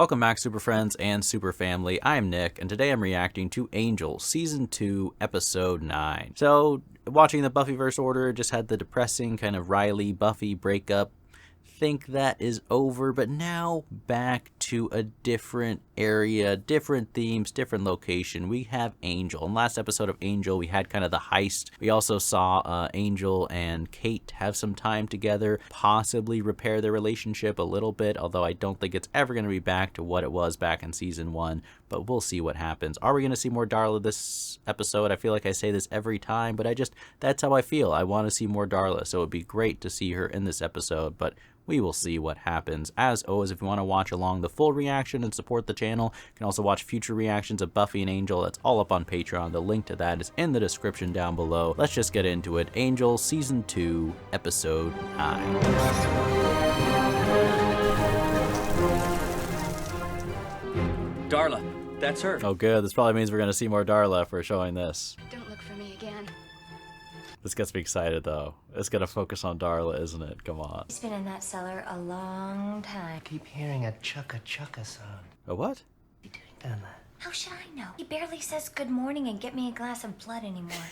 Welcome back, Super Friends and Super Family. I'm Nick, and today I'm reacting to Angel, Season 2, Episode 9. So, watching the Buffyverse order, just had the depressing kind of Riley-Buffy breakup. Think that is over, but now back to a different area, different themes, different location. We have Angel. In last episode of Angel, we had kind of the heist. We also saw Angel and Kate have some time together, possibly repair their relationship a little bit, although I don't think it's ever going to be back to what it was back in Season 1, but we'll see what happens. Are we going to see more Darla this episode? I feel like I say this every time, but that's how I feel. I want to see more Darla, so it'd be great to see her in this episode, but we will see what happens. As always, if you want to watch along the full reaction and support the channel, you can also watch future reactions of Buffy and Angel. That's all up on Patreon. The link to that is in the description down below. Let's just get into it. Angel, Season 2, Episode 9. Darla, that's her. Oh good, this probably means we're going to see more Darla if we're showing this. Don't look for me again. This gets me excited though. It's going to focus on Darla, isn't it? Come on. He's been in that cellar a long time. I keep hearing a chugga-chugga sound. A what? What are you doing down there? How should I know? He barely says good morning and get me a glass of blood anymore.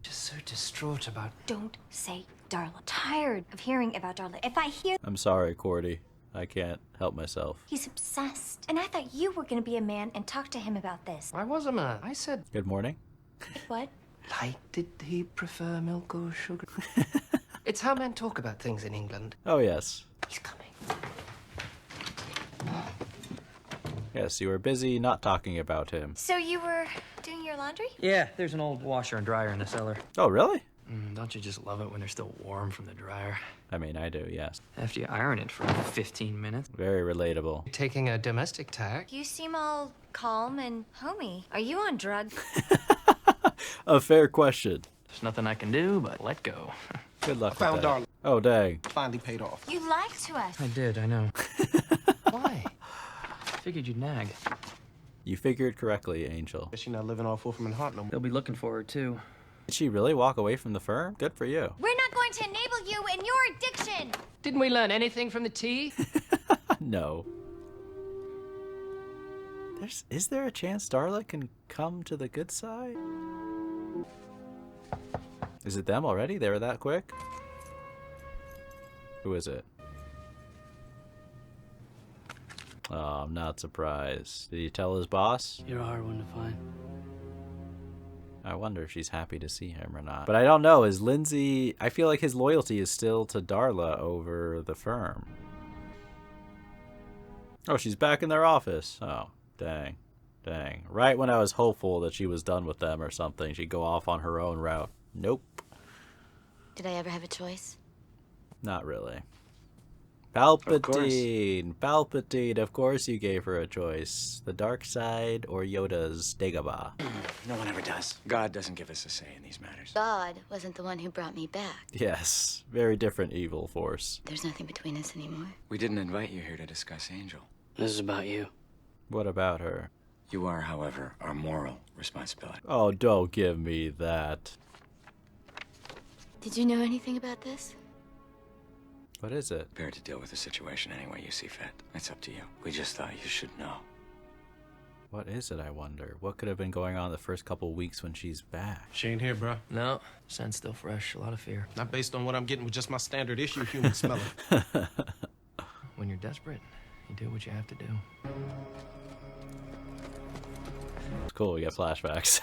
Just so distraught about... Don't say Darla. Tired of hearing about Darla. If I hear... I'm sorry, Cordy. I can't help myself. He's obsessed. And I thought you were going to be a man and talk to him about this. I was a man. I said... Good morning. What? Like, did he prefer milk or sugar? It's how men talk about things in England. Oh, yes. He's coming. Yes, you were busy not talking about him. So you were doing your laundry? Yeah, there's an old washer and dryer in the cellar. Oh, really? Don't you just love it when they're still warm from the dryer? I mean, I do, yes. After you iron it for 15 minutes. Very relatable. Taking a domestic tack. You seem all calm and homey. Are you on drugs? A fair question. There's nothing I can do but let go. Good luck Found with that. Darla. Oh, dang. Finally paid off. You lied to us. I did, I know. Why? Figured you'd nag. You figured correctly, Angel. She not living off Wolfram and Hart no more. They'll be looking for her, too. Did she really walk away from the firm? Good for you. We're not going to enable you in your addiction. Didn't we learn anything from the tea? No. Is there a chance Darla can come to the good side? Is it them already? They were that quick? Who is it? Oh, I'm not surprised. Did he tell his boss? You're a hard one to find. I wonder if she's happy to see him or not. But I don't know. Is Lindsay... I feel like his loyalty is still to Darla over the firm. Oh, she's back in their office. Oh, dang. Dang. Right when I was hopeful that she was done with them or something, she'd go off on her own route. Nope. Did I ever have a choice? Not really. Palpatine! Palpatine, of course you gave her a choice. The dark side or Yoda's Dagobah? No one ever does. God doesn't give us a say in these matters. God wasn't the one who brought me back. Yes, very different evil force. There's nothing between us anymore. We didn't invite you here to discuss Angel. This is about you. What about her? You are, however, our moral responsibility. Oh, don't give me that. Did you know anything about this? What is it? Prepared to deal with the situation any way you see fit. It's up to you. We just thought you should know. What is it, I wonder? What could have been going on the first couple weeks when she's back? She ain't here, bro. No, scent's still fresh. A lot of fear. Not based on what I'm getting with just my standard issue human smelling. When you're desperate, you do what you have to do. It's cool, we get flashbacks.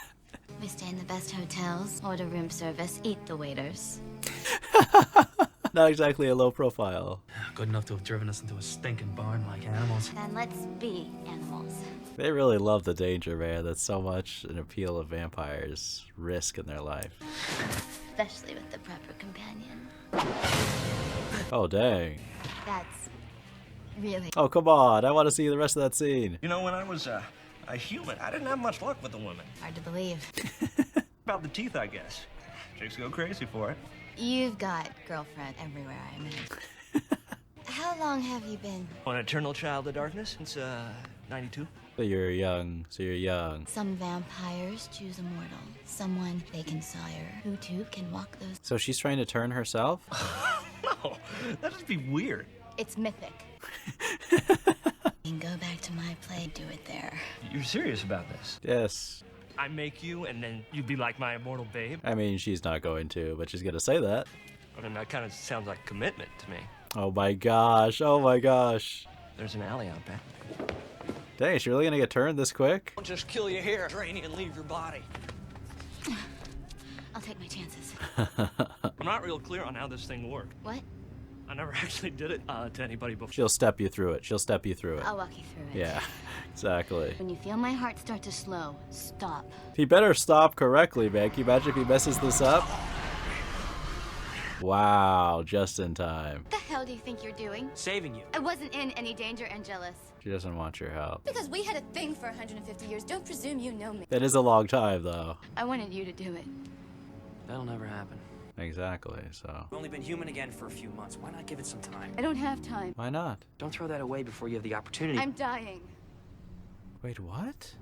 We stay in the best hotels, order room service, eat the waiters. Not exactly a low profile. Good enough to have driven us into a stinking barn like animals. Then let's be animals. They really love the danger, man. That's so much an appeal of vampires' risk in their life. Especially with the proper companion. Oh, dang. That's really... Oh, come on. I want to see the rest of that scene. You know, when I was a human, I didn't have much luck with the women. hard to believe. About the teeth, I guess. Chicks go crazy for it. You've got girlfriend everywhere, I imagine. How long have you been? An eternal child of darkness since, 92. So you're young. Some vampires choose a mortal. Someone they can sire. Who too can walk those... So she's trying to turn herself? No, that'd just be weird. It's mythic. Bingo. I play, do it there. You're serious about this? Yes. I make you, and then you'd be like my immortal babe? I mean, she's not going to, but she's gonna say that. I mean, that kind of sounds like commitment to me. Oh my gosh. Oh my gosh. There's an alley out back. Dang, is she really gonna get turned this quick? I'll just kill you here, drain you, and leave your body. I'll take my chances. I'm not real clear on how this thing worked. What? I never actually did it to anybody before. She'll step you through it. She'll step you through it. I'll walk you through it. Yeah, exactly. When you feel my heart start to slow, stop. He better stop correctly, man. Can you imagine if he messes this up? Wow, just in time. What the hell do you think you're doing? Saving you. I wasn't in any danger, Angelus. She doesn't want your help. Because we had a thing for 150 years. Don't presume you know me. That is a long time, though. I wanted you to do it. That'll never happen. Exactly, so. We've only been human again for a few months. Why not give it some time? I don't have time. Why not? Don't throw that away before you have the opportunity. I'm dying. Wait, what?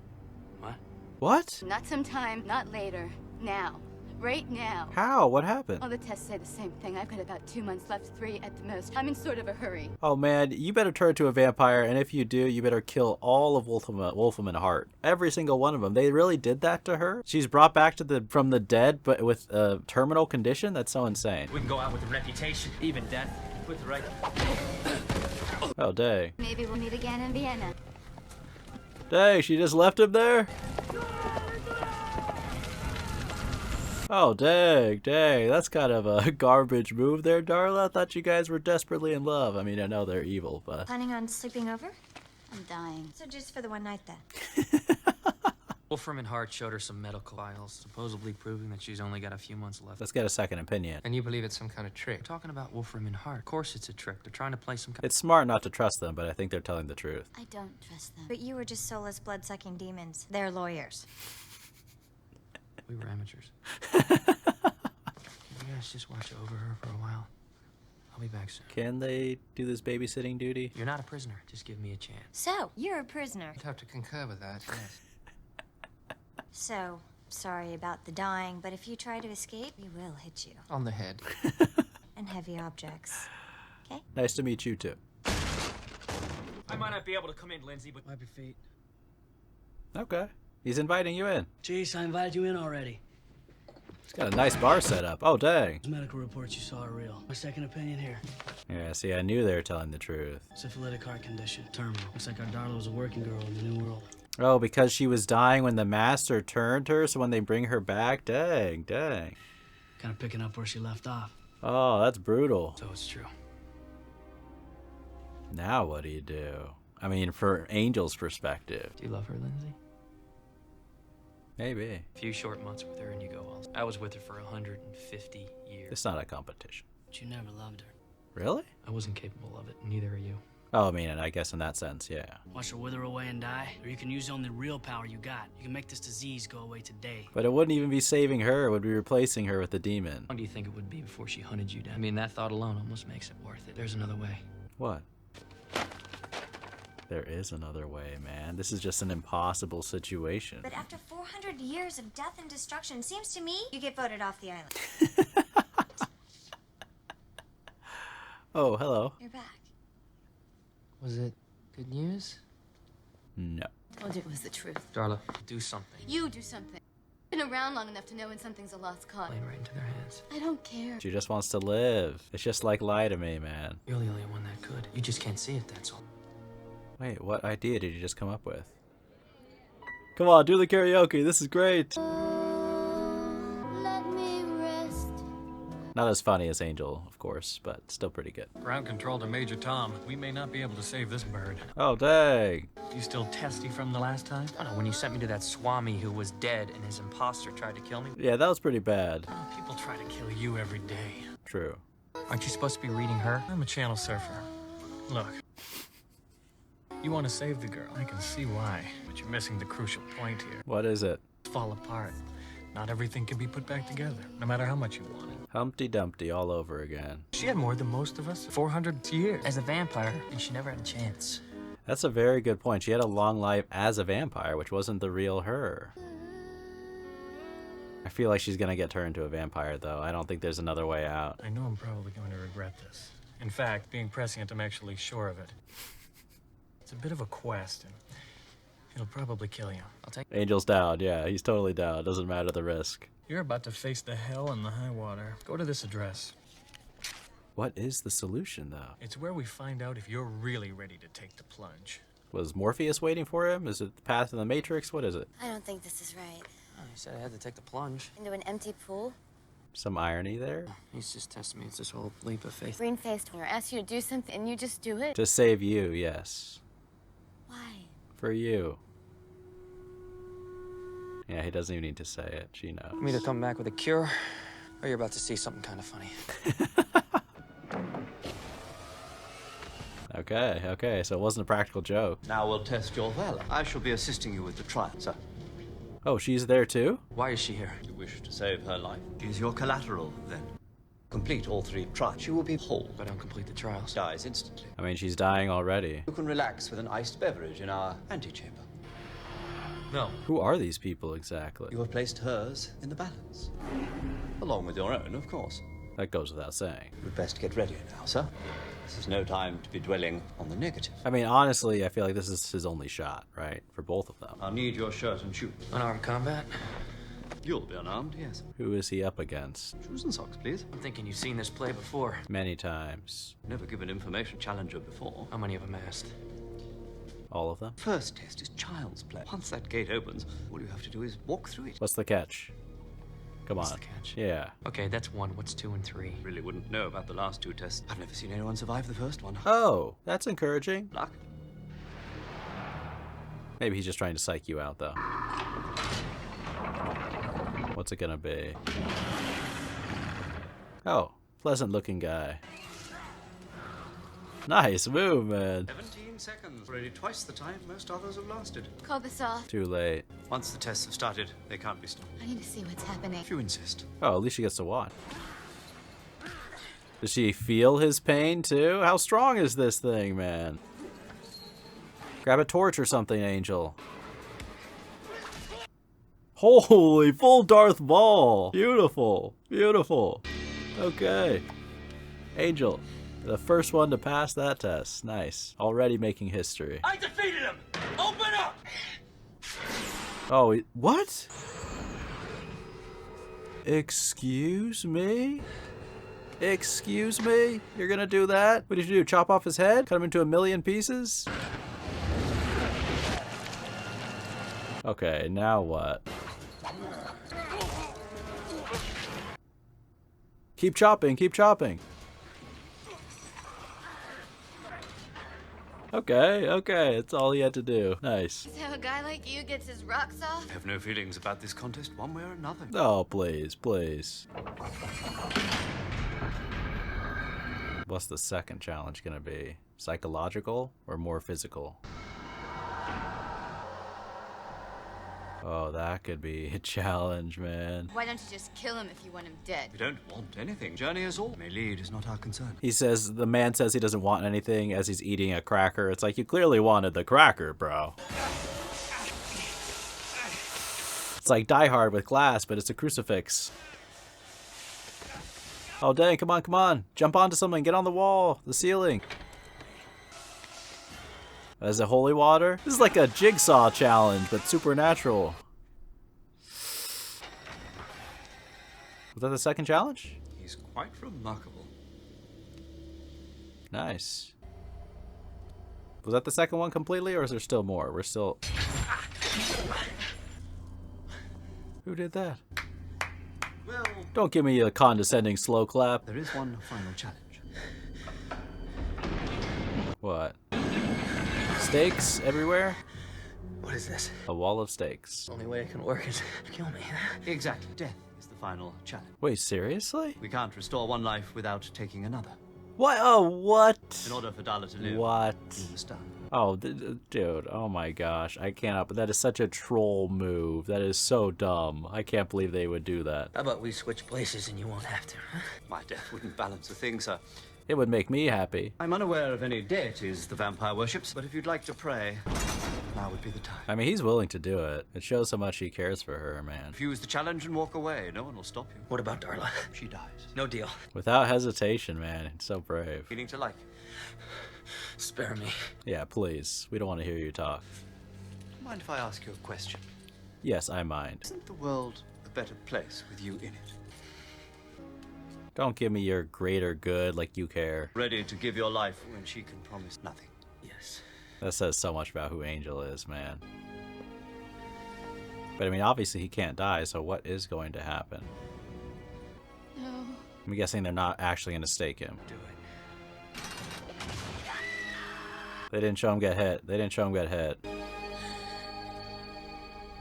What? What? Not sometime, not later. Now. Right now. How? What happened? All the tests say the same thing. I've got about 2 months left, 3 at the most. I'm in sort of a hurry. Oh man, you better turn into a vampire, and if you do, you better kill all of Wolfram and Hart. Every single one of them. They really did that to her? She's brought back from the dead, but with a terminal condition? That's so insane. We can go out with a reputation. Even death. With the right... Oh, dang. Maybe we'll meet again in Vienna. Dang, she just left him there? Oh, dang. That's kind of a garbage move there, Darla. I thought you guys were desperately in love. I mean, I know they're evil, but... Planning on sleeping over? I'm dying. So just for the one night then? Wolfram and Hart showed her some medical files, supposedly proving that she's only got a few months left. Let's get a second opinion. And you believe it's some kind of trick? We're talking about Wolfram and Hart. Of course it's a trick. They're trying to play some kind It's smart not to trust them, but I think they're telling the truth. I don't trust them. But you were just soulless, blood-sucking demons. They're lawyers. We were amateurs. Can you guys just watch over her for a while? I'll be back soon. Can they do this babysitting duty? You're not a prisoner. Just give me a chance. So, you're a prisoner. I'd have to concur with that, yes. So, sorry about the dying, but if you try to escape, we will hit you. On the head. And heavy objects. Okay? Nice to meet you, too. I might not be able to come in, Lindsay, but wipe your feet. Okay. He's inviting you in. Jeez, I invited you in already. He's got a nice bar set up. Oh, dang. Those medical reports you saw are real. My second opinion here. Yeah, see, I knew they were telling the truth. Syphilitic heart condition. Terminal. Looks like our Darla was a working girl in the New World. Oh, because she was dying when the master turned her, so when they bring her back? Dang. Kind of picking up where she left off. Oh, that's brutal. So it's true. Now what do you do? I mean, for Angel's perspective. Do you love her, Lindsay? Maybe. A few short months with her and you go all. I was with her for 150 years. It's not a competition. But you never loved her. Really? I wasn't capable of it, neither are you. Oh, I mean, I guess in that sense, yeah. Watch her wither away and die, or you can use the only real power you got. You can make this disease go away today. But it wouldn't even be saving her. It would be replacing her with the demon. How long do you think it would be before she hunted you down? I mean, that thought alone almost makes it worth it. There's another way. What? There is another way, man. This is just an impossible situation. But after 400 years of death and destruction, seems to me you get voted off the island. Oh, hello. You're back. Was it good news? No. Told you it was the truth. Darla, do something. You do something. Been around long enough to know when something's a lost cause. Playing right into their hands. I don't care. She just wants to live. It's just like lie to me, man. You're the only one that could. You just can't see it, that's all. Wait, what idea did you just come up with? Come on, do the karaoke. This is great. Let me rest. Not as funny as Angel, of course, but still pretty good. Ground control to Major Tom. We may not be able to save this bird. Oh, dang. You still testy from the last time? I don't know, when you sent me to that Swami who was dead and his imposter tried to kill me. Yeah, that was pretty bad. Oh, people try to kill you every day. True. Aren't you supposed to be reading her? I'm a channel surfer. Look. You want to save the girl. I can see why. But you're missing the crucial point here. What is it? Fall apart. Not everything can be put back together, no matter how much you want it. Humpty Dumpty all over again. She had more than most of us. 400 years. As a vampire, and she never had a chance. That's a very good point. She had a long life as a vampire, which wasn't the real her. I feel like she's gonna get turned into a vampire, though. I don't think there's another way out. I know I'm probably going to regret this. In fact, being prescient, I'm actually sure of it. It's a bit of a quest, and it'll probably kill you. I'll take. Angel's down. Yeah, he's totally down. Doesn't matter the risk. You're about to face the hell and the high water. Go to this address. What is the solution, though? It's where we find out if you're really ready to take the plunge. Was Morpheus waiting for him? Is it the path of the Matrix? What is it? I don't think this is right. Oh, he said I had to take the plunge. Into an empty pool? Some irony there? He's just testing me. It's this whole leap of faith. Green-faced when I ask you to do something and you just do it. To save you, yes. Why? For you. Yeah, he doesn't even need to say it. She knows. I'm either coming back with a cure, or you're about to see something kind of funny. Okay, so it wasn't a practical joke. Now we'll test your valor. I shall be assisting you with the trial, sir. Oh, she's there too? Why is she here? You wish to save her life? She's your collateral, then. Complete all 3 trials. She will be whole. If I don't complete the trials. Dies instantly. I mean, she's dying already. You can relax with an iced beverage in our antechamber. No. Who are these people exactly? You have placed hers in the balance. Along with your own, of course. That goes without saying. You'd best get ready now, sir. This is no time to be dwelling on the negative. I mean, honestly, I feel like this is his only shot, right? For both of them. I'll need your shirt and shoes. Unarmed combat? You'll be unarmed, yes. Who is he up against? Shoes and socks, please. I'm thinking you've seen this play before. Many times. Never given information challenger before. How many of them asked? All of them? First test is child's play. Once that gate opens, all you have to do is walk through it. What's the catch? Come on. What's the catch? Yeah. Okay, that's 1. What's 2 and 3? Really wouldn't know about the last 2 tests. I've never seen anyone survive the first one. Oh, that's encouraging. Luck. Maybe he's just trying to psych you out, though. What's it gonna be? Oh, pleasant looking guy. Nice move, man. 17 seconds. Already twice the time most others have lasted. Call this off. Too late. Once the tests have started, they can't be stopped. I need to see what's happening. If you insist. Oh, at least she gets to watch. Does she feel his pain, too? How strong is this thing, man? Grab a torch or something, Angel. Holy, full Darth Maul. Beautiful. Beautiful. Okay. Angel, the first one to pass that test. Nice. Already making history. I defeated him! Open up! Oh, what? Excuse me? Excuse me? You're gonna do that? What did you do? Chop off his head? Cut him into a million pieces? Okay, now what? Keep chopping, keep chopping. Okay, that's all he had to do. Nice. Is how a guy like you gets his rocks off? I have no feelings about this contest one way or another. Oh, please, please. What's the second challenge gonna be? Psychological or more physical? Oh, that could be a challenge, man. Why don't you just kill him if you want him dead? We don't want anything. Journey is all. May lead is not our concern. He says, the man says he doesn't want anything as he's eating a cracker. It's like, you clearly wanted the cracker, bro. It's like Die Hard with glass, but it's a crucifix. Oh, dang, come on, come on. Jump onto something, get on the wall, the ceiling. Is it holy water? This is like a jigsaw challenge, but supernatural. Was that the second challenge? He's quite remarkable. Nice. Was that the second one completely, or is there still more? We're still... Who did that? Well, Don't give me a condescending slow clap. there is one final challenge. What? Stakes everywhere? What is this? A wall of stakes. The only way it can work is to kill me. Exactly. Death is the final challenge. Wait, seriously? We can't restore one life without taking another. What? Oh, what? In order for Darla to live, What? you must die. Oh, dude. Oh my gosh. I cannot. But that is such a troll move. That is so dumb. I can't believe they would do that. How about we switch places and you won't have to, huh? My death wouldn't balance a thing, sir. It would make me happy. I'm unaware of any deities the vampire worships, but if you'd like to pray, now would be the time. I mean, he's willing to do it. It shows how much he cares for her, man. Refuse the challenge and walk away. No one will stop you. What about Darla? She dies. No deal. Without hesitation, man. It's so brave. Beginning to like Spare me. Yeah, please. We don't want to hear you talk. Mind if I ask you a question? Yes, I mind. Isn't the world a better place with you in it? Don't give me your greater good like you care. Ready to give your life when she can promise nothing. Yes. That says so much about who Angel is, man. But I mean, obviously he can't die, so what is going to happen? No. I'm guessing they're not actually going to stake him. Do it. They didn't show him get hit. They didn't show him get hit.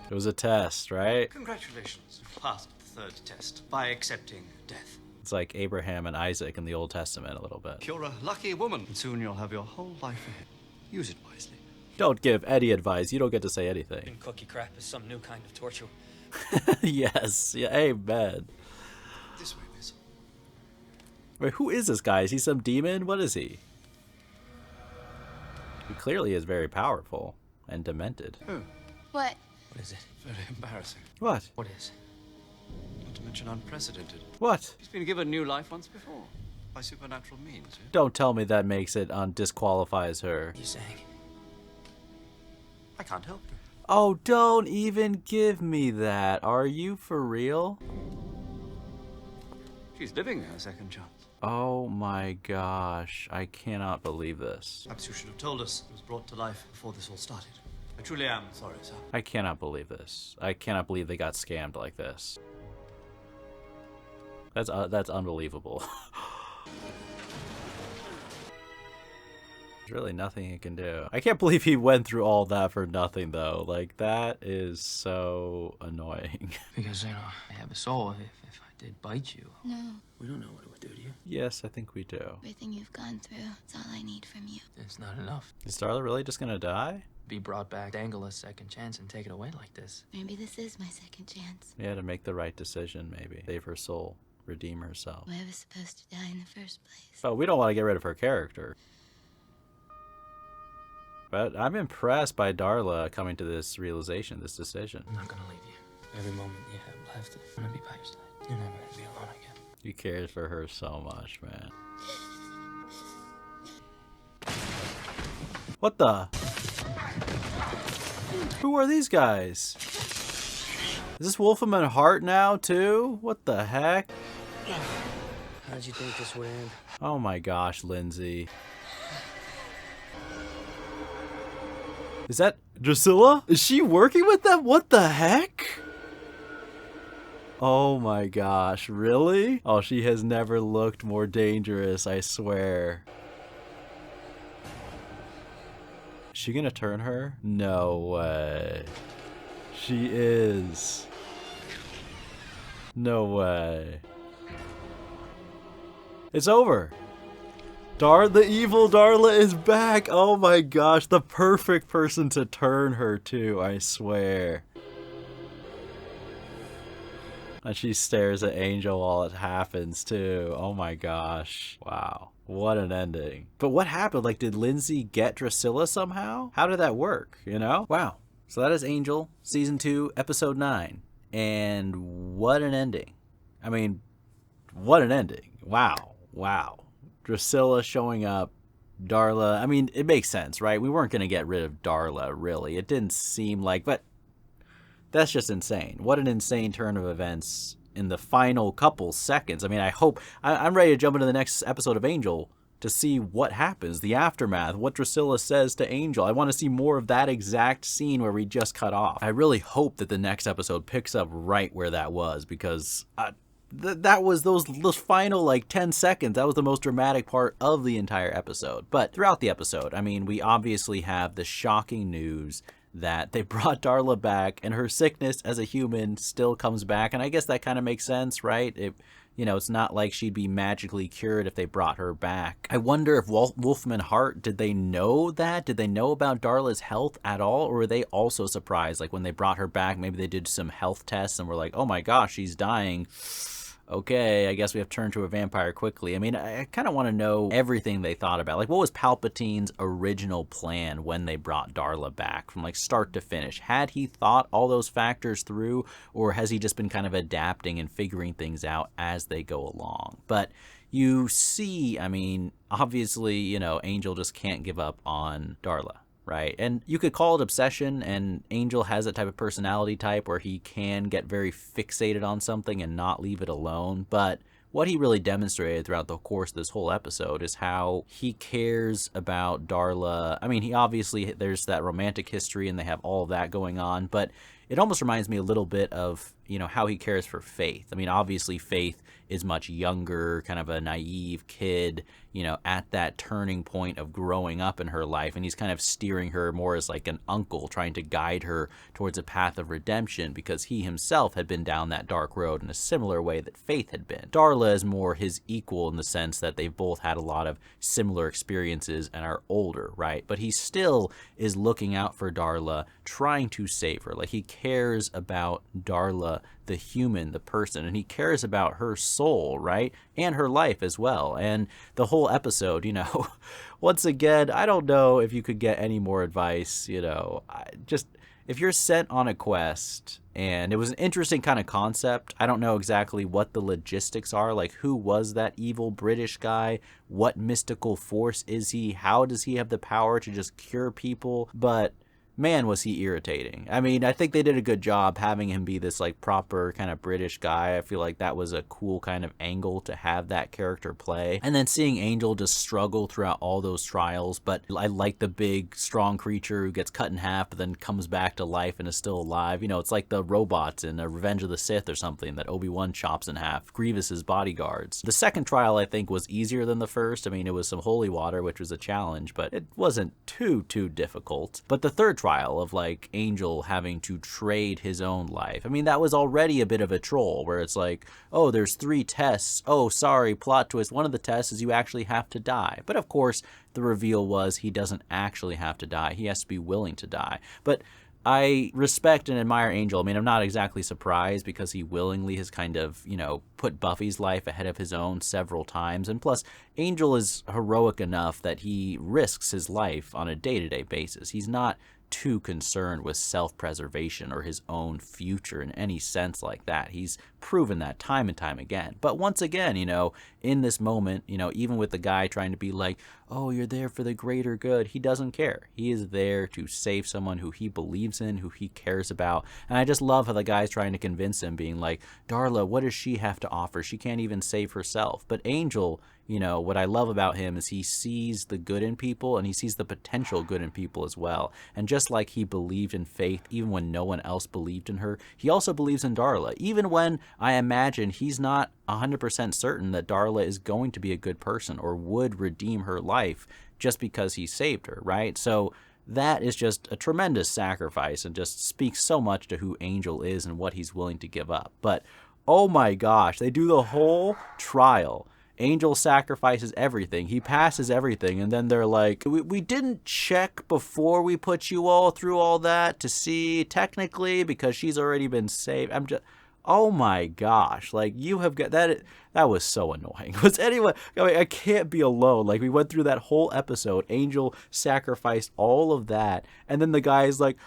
It was a test, right? Congratulations. You passed the third test by accepting death. It's like Abraham and Isaac in the Old Testament a little bit. You're a lucky woman. And soon you'll have your whole life ahead. Use it wisely. Don't give Eddie advice. You don't get to say anything. Cookie crap is some new kind of torture. Yes. Yeah, amen. This way, miss. Wait, who is this guy? Is he some demon? What is he? He clearly is very powerful and demented. Oh, What? What is it? very embarrassing. What? What is? Not to mention unprecedented. What? He's been given new life once before. By supernatural means, eh? Don't tell me that makes it disqualifies her. You saying? I can't help you. Oh, don't even give me that. Are you for real? She's living her second chance. Oh my gosh. I cannot believe this. Perhaps you should have told us it was brought to life before this all started. I truly am sorry, sir. I cannot believe this. I cannot believe they got scammed like this. That's unbelievable. There's really nothing he can do. I can't believe he went through all that for nothing, though. Like, that is so annoying. Because, you know, I have a soul. If I did bite you, No. we don't know what it would do to you. Yes, I think we do. Everything you've gone through, it's all I need from you. It's not enough. Is Darla really just gonna die? Be brought back, dangle a second chance, and take it away like this. Maybe this is my second chance. Yeah, to make the right decision, maybe. Save her soul. Redeem herself. Whoever's supposed to die in the first place. Oh, we don't want to get rid of her character. But I'm impressed by Darla coming to this realization, this decision. I'm not gonna leave you. Every moment you have left, I'm gonna be by your side. You're never gonna be alone again. He cares for her so much, man. What the? Who are these guys? Is this Wolfram and Hart now, too? What the heck? How did you think this would end? Oh my gosh, Lindsay. Is that Drusilla? Is she working with them? What the heck? Oh my gosh, really? Oh, she has never looked more dangerous, I swear. Is she gonna turn her? No way. She is. No way. It's over. The evil Darla is back. Oh my gosh, the perfect person to turn her to, I swear. And she stares at Angel while it happens too. Oh my gosh. Wow. What an ending. But what happened? Like, did Lindsay get Drusilla somehow? How did that work, you know? Wow. So that is Angel, Season 2, Episode 9. And what an ending. I mean, what an ending. Wow. Wow. Drusilla showing up, Darla. I mean, it makes sense, right? We weren't going to get rid of Darla, really. It didn't seem like, but that's just insane. What an insane turn of events in the final couple seconds. I mean, I'm ready to jump into the next episode of Angel to see what happens, the aftermath, what Drusilla says to Angel. I want to see more of that exact scene where we just cut off. I really hope that the next episode picks up right where that was, because that was those final like 10 seconds. That was the most dramatic part of the entire episode. But throughout the episode, I mean, we obviously have the shocking news that they brought Darla back, and her sickness as a human still comes back. And I guess that kind of makes sense, right? It's not like she'd be magically cured if they brought her back. I wonder if Wolfram and Hart, did they know that? Did they know about Darla's health at all? Or were they also surprised? Like when they brought her back, maybe they did some health tests and were like, oh my gosh, she's dying. okay, I guess we have to turn to a vampire quickly. I mean, I kind of want to know everything they thought about. Like, what was Palpatine's original plan when they brought Darla back from like start to finish? Had he thought all those factors through, or has he just been kind of adapting and figuring things out as they go along? But you see, I mean, obviously, you know, Angel just can't give up on Darla. Right. And you could call it obsession, and Angel has that type of personality type where he can get very fixated on something and not leave it alone. But what he really demonstrated throughout the course of this whole episode is how he cares about Darla. I mean, he obviously, there's that romantic history and they have all of that going on, but it almost reminds me a little bit of, you know, how he cares for Faith. I mean, obviously Faith is much younger, kind of a naive kid, you know, at that turning point of growing up in her life. And he's kind of steering her more as like an uncle, trying to guide her towards a path of redemption because he himself had been down that dark road in a similar way that Faith had been. Darla is more his equal in the sense that they've both had a lot of similar experiences and are older, right? But he still is looking out for Darla, trying to save her. Like, he cares about Darla, the human, the person, and he cares about her soul, right? And her life as well. And the whole episode, you know, once again, I don't know if you could get any more advice, you know, just if you're sent on a quest, and it was an interesting kind of concept. I don't know exactly what the logistics are, like who was that evil British guy? What mystical force is he? How does he have the power to just cure people? But man, was he irritating. I mean, I think they did a good job having him be this like proper kind of British guy. I feel like that was a cool kind of angle to have that character play. And then seeing Angel just struggle throughout all those trials, but I like the big strong creature who gets cut in half but then comes back to life and is still alive. You know, it's like the robots in Revenge of the Sith or something that Obi-Wan chops in half, Grievous's bodyguards. The second trial I think was easier than the first. I mean, it was some holy water, which was a challenge, but it wasn't too difficult. But the third trial of like Angel having to trade his own life, I mean, that was already a bit of a troll where it's like, oh, there's 3 tests. Oh, sorry, plot twist. One of the tests is you actually have to die. But of course, the reveal was he doesn't actually have to die. He has to be willing to die. But I respect and admire Angel. I mean, I'm not exactly surprised because he willingly has kind of, you know, put Buffy's life ahead of his own several times. And plus, Angel is heroic enough that he risks his life on a day-to-day basis. He's not too concerned with self-preservation or his own future in any sense like that. He's proven that time and time again. But once again, you know, in this moment, you know, even with the guy trying to be like, oh, you're there for the greater good, he doesn't care. He is there to save someone who he believes in, who he cares about. And I just love how the guy's trying to convince him, being like, Darla, what does she have to offer? She can't even save herself. But Angel, you know, what I love about him is he sees the good in people and he sees the potential good in people as well. And just like he believed in Faith even when no one else believed in her, he also believes in Darla, even when I imagine he's not 100% certain that Darla is going to be a good person or would redeem her life just because he saved her, right? So that is just a tremendous sacrifice and just speaks so much to who Angel is and what he's willing to give up. But oh my gosh, they do the whole trial. Angel sacrifices everything. He passes everything. And then they're like, we didn't check before we put you all through all that to see technically because she's already been saved. I'm just, oh my gosh. Like, you have got that. That was so annoying. But anyway, I mean, I can't be alone. Like, we went through that whole episode. Angel sacrificed all of that. And then the guy is like,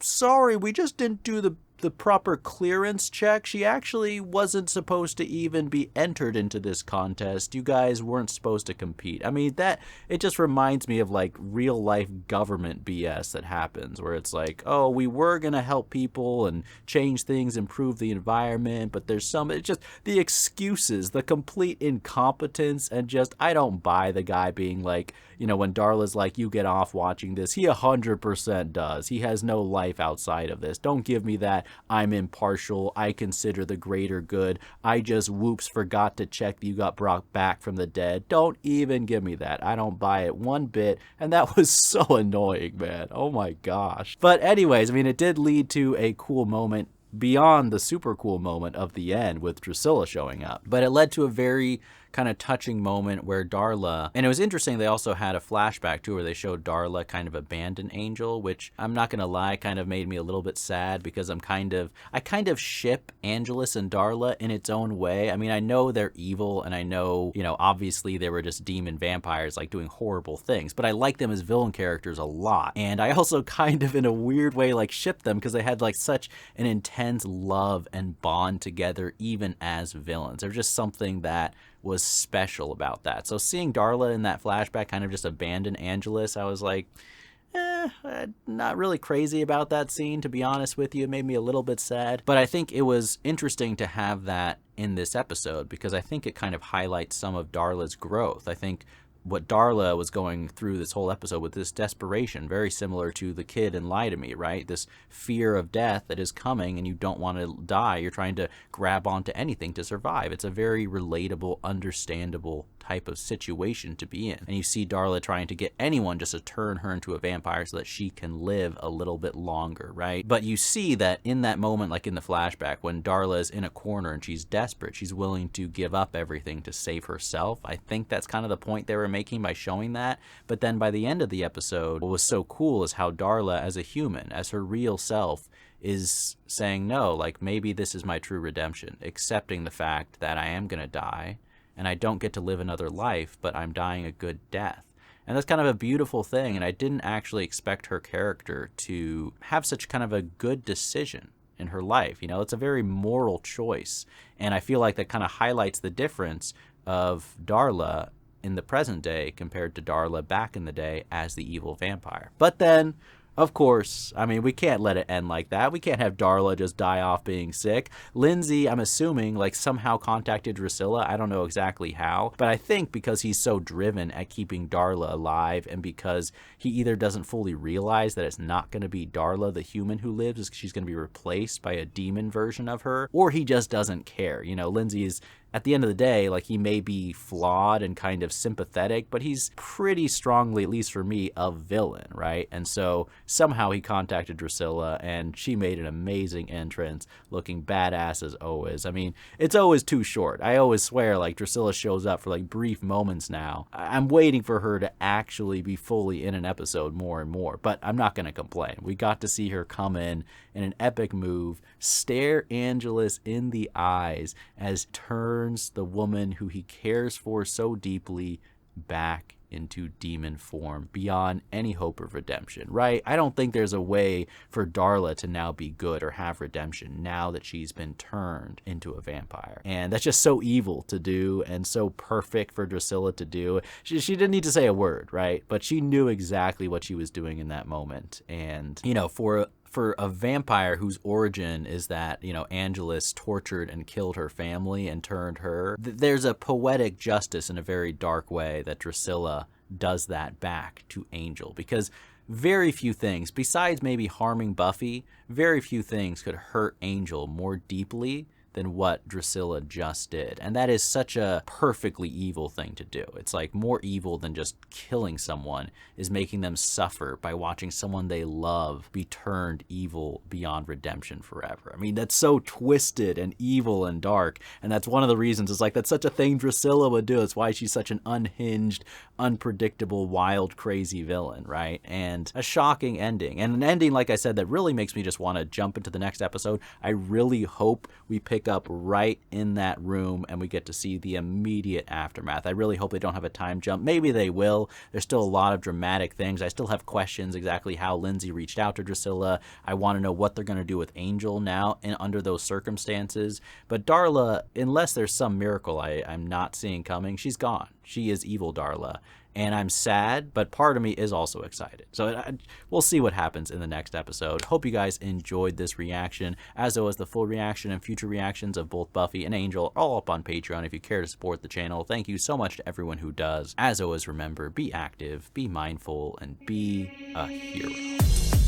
sorry, we just didn't do the proper clearance check. She actually wasn't supposed to even be entered into this contest. You guys weren't supposed to compete. I mean, that, it just reminds me of like real life government BS that happens where it's like, oh, we were going to help people and change things, improve the environment, but there's some, it's just the excuses, the complete incompetence, and just, I don't buy the guy being like, you know, when Darla's like, you get off watching this, he 100% does. He has no life outside of this. Don't give me that I'm impartial, I consider the greater good, I just whoops forgot to check that you got brought back from the dead. Don't even give me that. I don't buy it one bit. And that was so annoying, man. Oh my gosh. But anyways, I mean, it did lead to a cool moment beyond the super cool moment of the end with Drusilla showing up. But it led to a very kind of touching moment where Darla, and it was interesting, they also had a flashback too where they showed Darla kind of abandon Angel, which I'm not gonna lie, kind of made me a little bit sad because I kind of ship Angelus and Darla in its own way. I mean, I know they're evil, and I know, you know, obviously they were just demon vampires like doing horrible things, but I like them as villain characters a lot. And I also kind of in a weird way like ship them because they had like such an intense love and bond together even as villains. There's just something that was special about that. So seeing Darla in that flashback kind of just abandon Angelus, I was like, not really crazy about that scene, to be honest with you. It made me a little bit sad, but I think it was interesting to have that in this episode because I think it kind of highlights some of Darla's growth. I think what Darla was going through this whole episode with this desperation, very similar to the kid in Lie to Me, right? This fear of death that is coming and you don't want to die. You're trying to grab onto anything to survive. It's a very relatable, understandable type of situation to be in. And you see Darla trying to get anyone just to turn her into a vampire so that she can live a little bit longer, right? But you see that in that moment, like in the flashback, when Darla is in a corner and she's desperate, she's willing to give up everything to save herself. I think that's kind of the point they were making by showing that. But then by the end of the episode, what was so cool is how Darla as a human, as her real self, is saying, no, like maybe this is my true redemption, accepting the fact that I am gonna die and I don't get to live another life, but I'm dying a good death. And that's kind of a beautiful thing, and I didn't actually expect her character to have such kind of a good decision in her life. You know, it's a very moral choice, and I feel like that kind of highlights the difference of Darla in the present day compared to Darla back in the day as the evil vampire. But then, of course, I mean, we can't let it end like that. We can't have Darla just die off being sick. Lindsay, I'm assuming, like somehow contacted Drusilla. I don't know exactly how, but I think because he's so driven at keeping Darla alive and because he either doesn't fully realize that it's not going to be Darla, the human who lives, she's going to be replaced by a demon version of her, or he just doesn't care. You know, Lindsay is, at the end of the day, like, he may be flawed and kind of sympathetic, but he's pretty strongly, at least for me, a villain, right? And so somehow he contacted Drusilla, and she made an amazing entrance, looking badass as always. I mean, it's always too short. I always swear, like, Drusilla shows up for, like, brief moments now. I'm waiting for her to actually be fully in an episode more and more, but I'm not going to complain. We got to see her come in an epic move, stare Angelus in the eyes as turns the woman who he cares for so deeply back into demon form beyond any hope of redemption, right? I don't think there's a way for Darla to now be good or have redemption now that she's been turned into a vampire. And that's just so evil to do and so perfect for Drusilla to do. She didn't need to say a word, right? But she knew exactly what she was doing in that moment. And, you know, for a vampire whose origin is that, you know, Angelus tortured and killed her family and turned her, there's a poetic justice in a very dark way that Drusilla does that back to Angel, because very few things, besides maybe harming Buffy, very few things could hurt Angel more deeply than what Drusilla just did. And that is such a perfectly evil thing to do. It's like more evil than just killing someone is making them suffer by watching someone they love be turned evil beyond redemption forever. I mean, that's so twisted and evil and dark. And that's one of the reasons, it's like, that's such a thing Drusilla would do. It's why she's such an unhinged, unpredictable, wild, crazy villain, right? And a shocking ending. And an ending, like I said, that really makes me just want to jump into the next episode. I really hope we pick up right in that room and we get to see the immediate aftermath. I really hope they don't have a time jump. Maybe they will. There's still a lot of dramatic things. I still have questions exactly how Lindsay reached out to Drusilla. I want to know what they're going to do with Angel now and under those circumstances. But Darla, unless there's some miracle I'm not seeing coming, she's gone. She is evil Darla. And I'm sad, but part of me is also excited. So we'll see what happens in the next episode. Hope you guys enjoyed this reaction. As always, the full reaction and future reactions of both Buffy and Angel are all up on Patreon if you care to support the channel. Thank you so much to everyone who does. As always, remember, be active, be mindful, and be a hero.